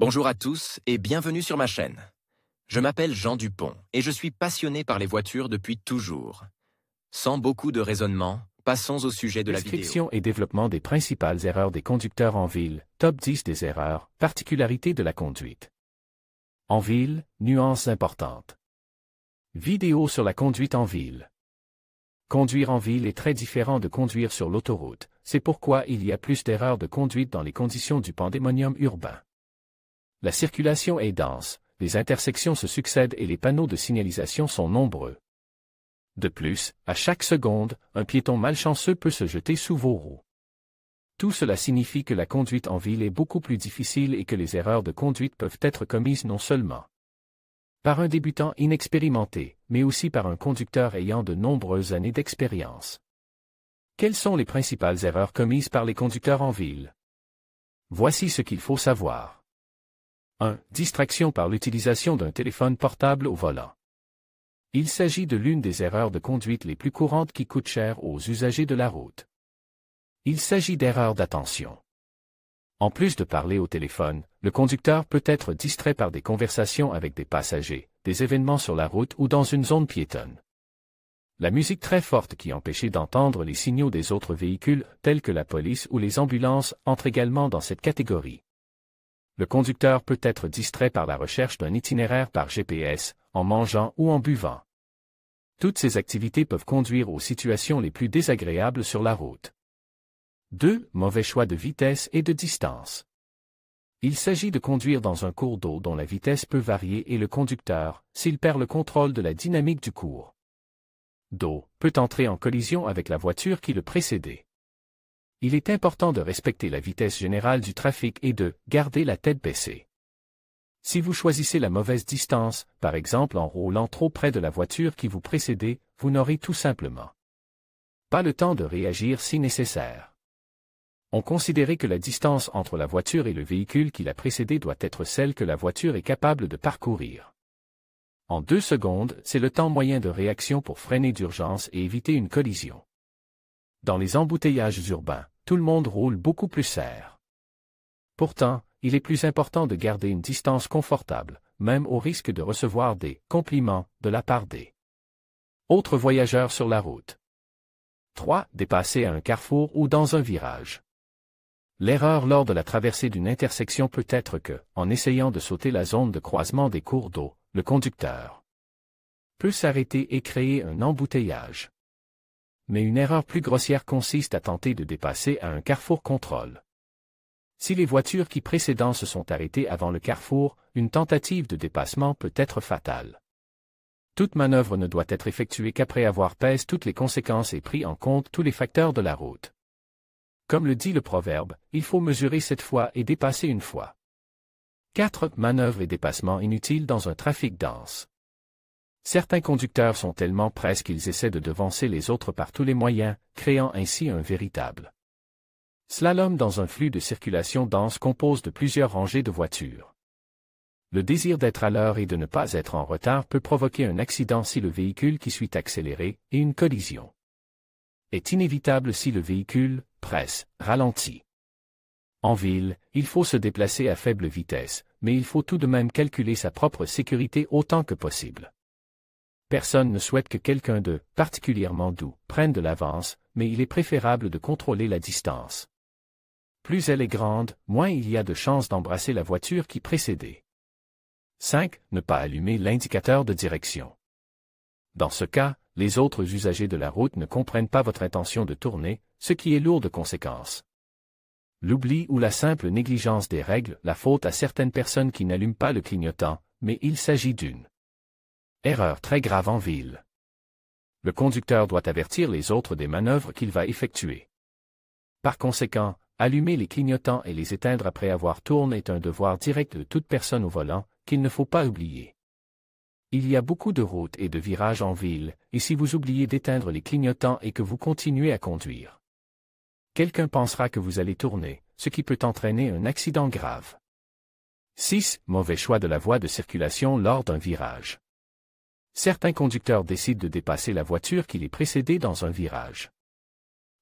Bonjour à tous et bienvenue sur ma chaîne. Je m'appelle Jean Dupont et je suis passionné par les voitures depuis toujours. Sans beaucoup de raisonnement, passons au sujet de la vidéo. Description et développement des principales erreurs des conducteurs en ville, top 10 des erreurs, particularités de la conduite. En ville, nuances importantes. Vidéo sur la conduite en ville. Conduire en ville est très différent de conduire sur l'autoroute, c'est pourquoi il y a plus d'erreurs de conduite dans les conditions du pandémonium urbain. La circulation est dense, les intersections se succèdent et les panneaux de signalisation sont nombreux. De plus, à chaque seconde, un piéton malchanceux peut se jeter sous vos roues. Tout cela signifie que la conduite en ville est beaucoup plus difficile et que les erreurs de conduite peuvent être commises non seulement par un débutant inexpérimenté, mais aussi par un conducteur ayant de nombreuses années d'expérience. Quelles sont les principales erreurs commises par les conducteurs en ville? Voici ce qu'il faut savoir. 1. Distraction par l'utilisation d'un téléphone portable au volant. Il s'agit de l'une des erreurs de conduite les plus courantes qui coûtent cher aux usagers de la route. Il s'agit d'erreurs d'attention. En plus de parler au téléphone, le conducteur peut être distrait par des conversations avec des passagers, des événements sur la route ou dans une zone piétonne. La musique très forte qui empêchait d'entendre les signaux des autres véhicules, tels que la police ou les ambulances, entre également dans cette catégorie. Le conducteur peut être distrait par la recherche d'un itinéraire par GPS, en mangeant ou en buvant. Toutes ces activités peuvent conduire aux situations les plus désagréables sur la route. 2. Mauvais choix de vitesse et de distance. Il s'agit de conduire dans un cours d'eau dont la vitesse peut varier et le conducteur, s'il perd le contrôle de la dynamique du cours d'eau, peut entrer en collision avec la voiture qui le précédait. Il est important de respecter la vitesse générale du trafic et de garder la tête baissée. Si vous choisissez la mauvaise distance, par exemple en roulant trop près de la voiture qui vous précédait, vous n'aurez tout simplement pas le temps de réagir si nécessaire. On considérait que la distance entre la voiture et le véhicule qui l'a précédé doit être celle que la voiture est capable de parcourir. En 2 secondes, c'est le temps moyen de réaction pour freiner d'urgence et éviter une collision. Dans les embouteillages urbains, tout le monde roule beaucoup plus serré. Pourtant, il est plus important de garder une distance confortable, même au risque de recevoir des compliments de la part des autres voyageurs sur la route. 3. Dépasser à un carrefour ou dans un virage. L'erreur lors de la traversée d'une intersection peut être que, en essayant de sauter la zone de croisement des cours d'eau, le conducteur peut s'arrêter et créer un embouteillage. Mais une erreur plus grossière consiste à tenter de dépasser à un carrefour contrôle. Si les voitures qui précédent se sont arrêtées avant le carrefour, une tentative de dépassement peut être fatale. Toute manœuvre ne doit être effectuée qu'après avoir pesé toutes les conséquences et pris en compte tous les facteurs de la route. Comme le dit le proverbe, il faut mesurer 7 fois et dépasser une fois. 4. Manœuvres et dépassements inutiles dans un trafic dense. Certains conducteurs sont tellement pressés qu'ils essaient de devancer les autres par tous les moyens, créant ainsi un véritable slalom dans un flux de circulation dense composé de plusieurs rangées de voitures. Le désir d'être à l'heure et de ne pas être en retard peut provoquer un accident si le véhicule qui suit accéléré, et une collision est inévitable si le véhicule presse, ralentit. En ville, il faut se déplacer à faible vitesse, mais il faut tout de même calculer sa propre sécurité autant que possible. Personne ne souhaite que quelqu'un de particulièrement doux prenne de l'avance, mais il est préférable de contrôler la distance. Plus elle est grande, moins il y a de chances d'embrasser la voiture qui précédait. 5. Ne pas allumer l'indicateur de direction. Dans ce cas, les autres usagers de la route ne comprennent pas votre intention de tourner, ce qui est lourd de conséquences. L'oubli ou la simple négligence des règles, la faute à certaines personnes qui n'allument pas le clignotant, mais il s'agit d'une erreur très grave en ville. Le conducteur doit avertir les autres des manœuvres qu'il va effectuer. Par conséquent, allumer les clignotants et les éteindre après avoir tourné est un devoir direct de toute personne au volant, qu'il ne faut pas oublier. Il y a beaucoup de routes et de virages en ville, et si vous oubliez d'éteindre les clignotants et que vous continuez à conduire, quelqu'un pensera que vous allez tourner, ce qui peut entraîner un accident grave. 6. Mauvais choix de la voie de circulation lors d'un virage. Certains conducteurs décident de dépasser la voiture qui les précédait dans un virage.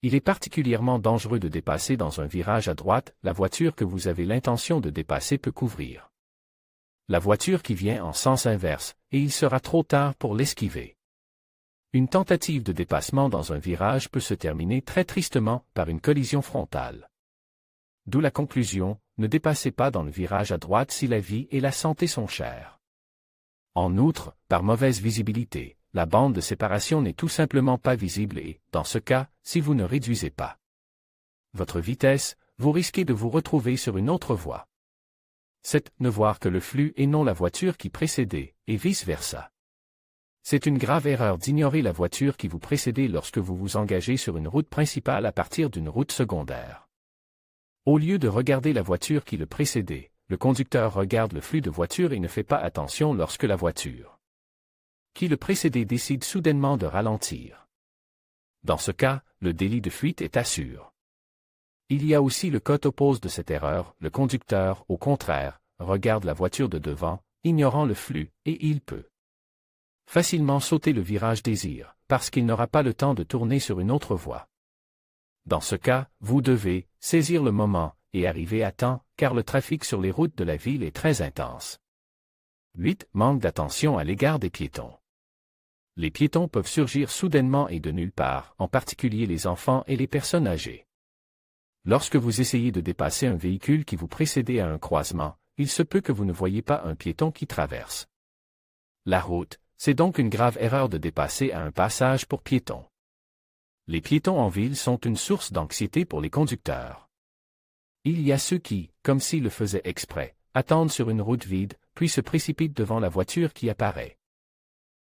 Il est particulièrement dangereux de dépasser dans un virage à droite, la voiture que vous avez l'intention de dépasser peut couvrir la voiture qui vient en sens inverse, et il sera trop tard pour l'esquiver. Une tentative de dépassement dans un virage peut se terminer très tristement par une collision frontale. D'où la conclusion, ne dépassez pas dans le virage à droite si la vie et la santé sont chères. En outre, par mauvaise visibilité, la bande de séparation n'est tout simplement pas visible et, dans ce cas, si vous ne réduisez pas votre vitesse, vous risquez de vous retrouver sur une autre voie. C'est ne voir que le flux et non la voiture qui précédait, et vice-versa. C'est une grave erreur d'ignorer la voiture qui vous précédait lorsque vous vous engagez sur une route principale à partir d'une route secondaire. Au lieu de regarder la voiture qui le précédait, le conducteur regarde le flux de voitures et ne fait pas attention lorsque la voiture qui le précédait décide soudainement de ralentir. Dans ce cas, le délit de fuite est assuré. Il y a aussi le cas opposé de cette erreur, le conducteur, au contraire, regarde la voiture de devant, ignorant le flux, et il peut facilement sauter le virage désir, parce qu'il n'aura pas le temps de tourner sur une autre voie. Dans ce cas, vous devez saisir le moment et arriver à temps, car le trafic sur les routes de la ville est très intense. 8. Manque d'attention à l'égard des piétons. Les piétons peuvent surgir soudainement et de nulle part, en particulier les enfants et les personnes âgées. Lorsque vous essayez de dépasser un véhicule qui vous précédait à un croisement, il se peut que vous ne voyez pas un piéton qui traverse la route. C'est donc une grave erreur de dépasser à un passage pour piétons. Les piétons en ville sont une source d'anxiété pour les conducteurs. Il y a ceux qui, comme s'ils le faisaient exprès, attendent sur une route vide, puis se précipitent devant la voiture qui apparaît.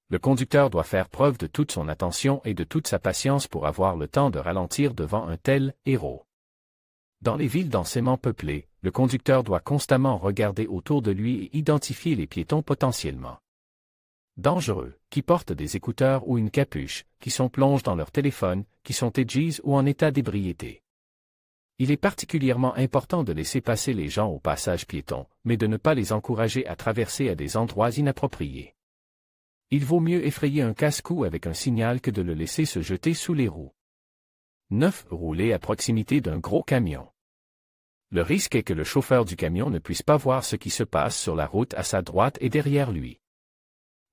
Le conducteur doit faire preuve de toute son attention et de toute sa patience pour avoir le temps de ralentir devant un tel héros. Dans les villes densément peuplées, le conducteur doit constamment regarder autour de lui et identifier les piétons potentiellement dangereux, qui portent des écouteurs ou une capuche, qui sont plongés dans leur téléphone, qui sont edgies ou en état d'ébriété. Il est particulièrement important de laisser passer les gens au passage piéton, mais de ne pas les encourager à traverser à des endroits inappropriés. Il vaut mieux effrayer un casse-cou avec un signal que de le laisser se jeter sous les roues. 9. Rouler à proximité d'un gros camion. Le risque est que le chauffeur du camion ne puisse pas voir ce qui se passe sur la route à sa droite et derrière lui.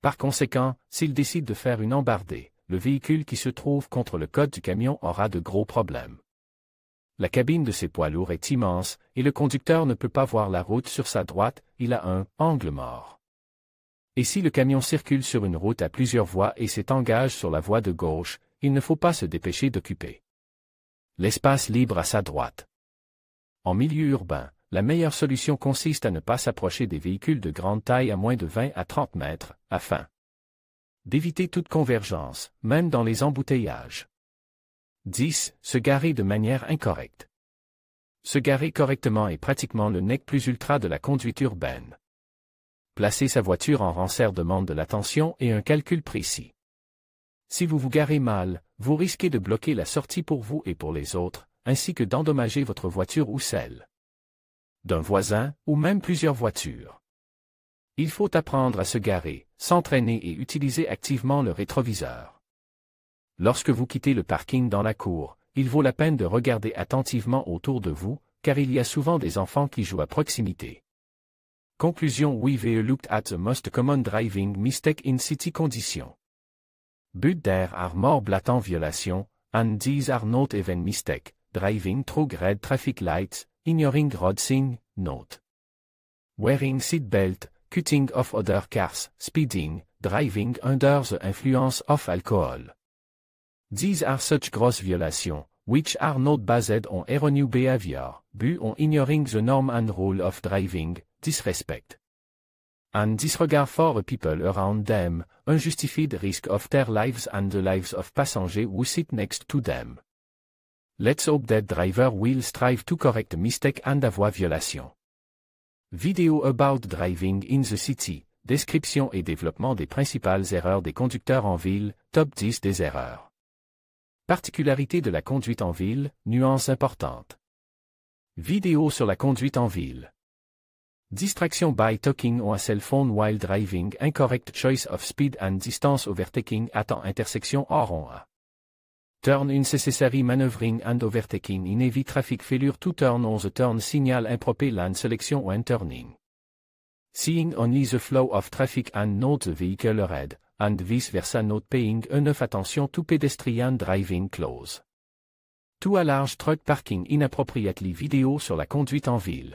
Par conséquent, s'il décide de faire une embardée, le véhicule qui se trouve contre le code du camion aura de gros problèmes. La cabine de ces poids lourds est immense, et le conducteur ne peut pas voir la route sur sa droite, il a un « angle mort ». Et si le camion circule sur une route à plusieurs voies et s'engage sur la voie de gauche, il ne faut pas se dépêcher d'occuper l'espace libre à sa droite. En milieu urbain, la meilleure solution consiste à ne pas s'approcher des véhicules de grande taille à moins de 20 à 30 mètres, afin d'éviter toute convergence, même dans les embouteillages. 10. Se garer de manière incorrecte. Se garer correctement est pratiquement le nec plus ultra de la conduite urbaine. Placer sa voiture en rang demande de l'attention et un calcul précis. Si vous vous garez mal, vous risquez de bloquer la sortie pour vous et pour les autres, ainsi que d'endommager votre voiture ou celle d'un voisin, ou même plusieurs voitures. Il faut apprendre à se garer, s'entraîner et utiliser activement le rétroviseur. Lorsque vous quittez le parking dans la cour, il vaut la peine de regarder attentivement autour de vous, car il y a souvent des enfants qui jouent à proximité. Conclusion: We've looked at the most common driving mistake in city conditions. But there are more blatant violations, and these are not even mistake, driving through red traffic lights, ignoring road signs, note. Wearing seatbelt, cutting off other cars, speeding, driving under the influence of alcohol. These are such gross violations, which are not based on erroneous behavior, but on ignoring the norm and rule of driving, disrespect and disregard for people around them, unjustified risk of their lives and the lives of passengers who sit next to them. Let's hope that driver will strive to correct mistake and avoid violation. Vidéo about driving in the city, description et développement des principales erreurs des conducteurs en ville, top 10 des erreurs. Particularité de la conduite en ville, nuances importantes. Vidéo sur la conduite en ville. Distraction by talking on a cell phone while driving, incorrect choice of speed and distance overtaking at intersection hors on a. Turn unnecessary maneuvering and overtaking in heavy traffic failure to turn on the turn signal improper lane selection when turning. Seeing only the flow of traffic and not the vehicle ahead, and vice versa not paying enough attention to pedestrian driving close. To a large truck parking inappropriately vidéo sur la conduite en ville.